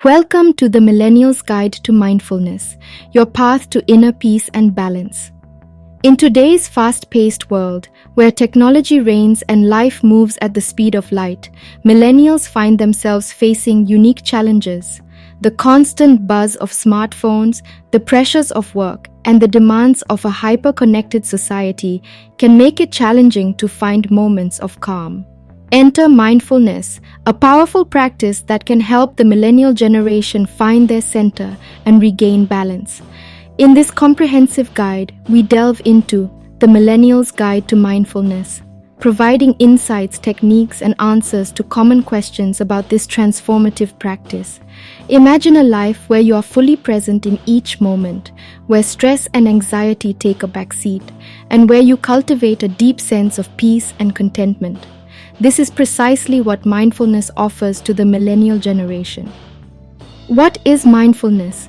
Welcome to the Millennials Guide to Mindfulness, your path to inner peace and balance. In today's fast-paced world, where technology reigns and life moves at the speed of light, millennials find themselves facing unique challenges. The constant buzz of smartphones, the pressures of work, and the demands of a hyper-connected society can make it challenging to find moments of calm. Enter mindfulness, a powerful practice that can help the millennial generation find their center and regain balance. In this comprehensive guide, we delve into the Millennials Guide to Mindfulness, providing insights, techniques, and answers to common questions about this transformative practice. Imagine a life where you are fully present in each moment, where stress and anxiety take a backseat, and where you cultivate a deep sense of peace and contentment. This is precisely what mindfulness offers to the millennial generation. What is mindfulness?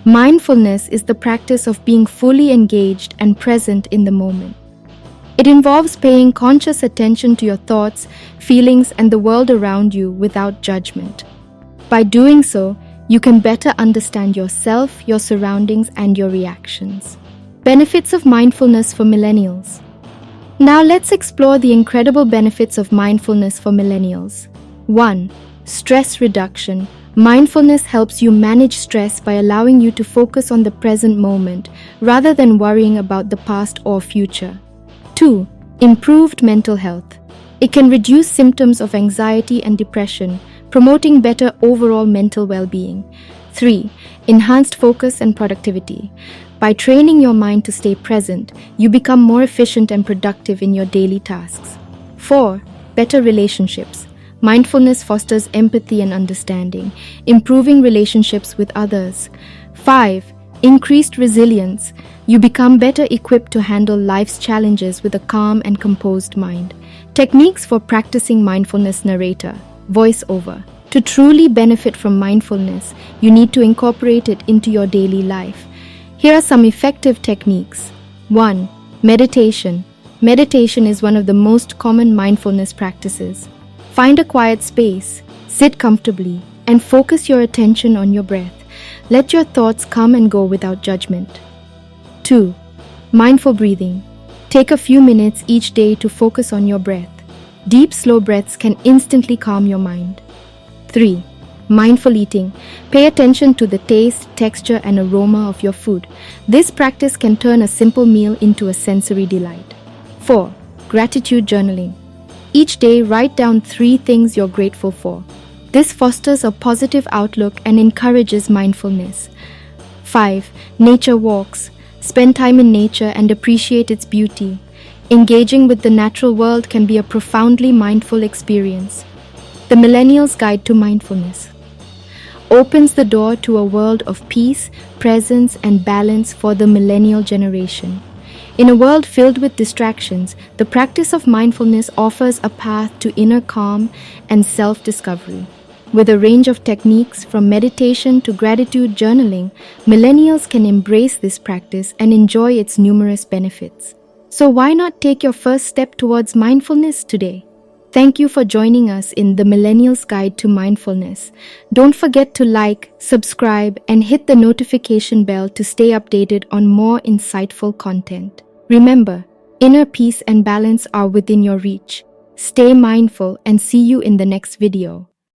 Mindfulness is the practice of being fully engaged and present in the moment. It involves paying conscious attention to your thoughts, feelings, and the world around you without judgment. By doing so, you can better understand yourself, your surroundings, and your reactions. Benefits of mindfulness for millennials. Now let's explore the incredible benefits of mindfulness for millennials. 1. Stress reduction. Mindfulness helps you manage stress by allowing you to focus on the present moment rather than worrying about the past or future. 2. Improved mental health. It can reduce symptoms of anxiety and depression, promoting better overall mental well-being. 3. Enhanced focus and productivity. By training your mind to stay present, you become more efficient and productive in your daily tasks. 4. Better relationships. Mindfulness fosters empathy and understanding, improving relationships with others. 5. Increased resilience. You become better equipped to handle life's challenges with a calm and composed mind. Techniques for practicing mindfulness. Narrator, voiceover. To truly benefit from mindfulness, you need to incorporate it into your daily life. Here are some effective techniques. 1. Meditation. Meditation is one of the most common mindfulness practices. Find a quiet space, sit comfortably, and focus your attention on your breath. Let your thoughts come and go without judgment. 2. Mindful breathing. Take a few minutes each day to focus on your breath. Deep, slow breaths can instantly calm your mind. 3. Mindful eating. Pay attention to the taste, texture, and aroma of your food. This practice can turn a simple meal into a sensory delight. 4. Gratitude journaling. Each day, write down 3 things you're grateful for. This fosters a positive outlook and encourages mindfulness. 5. Nature walks. Spend time in nature and appreciate its beauty. Engaging with the natural world can be a profoundly mindful experience. The Millennials Guide to Mindfulness opens the door to a world of peace, presence, and balance for the millennial generation. In a world filled with distractions, the practice of mindfulness offers a path to inner calm and self-discovery. With a range of techniques from meditation to gratitude journaling, millennials can embrace this practice and enjoy its numerous benefits. So why not take your first step towards mindfulness today? Thank you for joining us in the Millennials Guide to Mindfulness. Don't forget to like, subscribe, and hit the notification bell to stay updated on more insightful content. Remember, inner peace and balance are within your reach. Stay mindful and see you in the next video.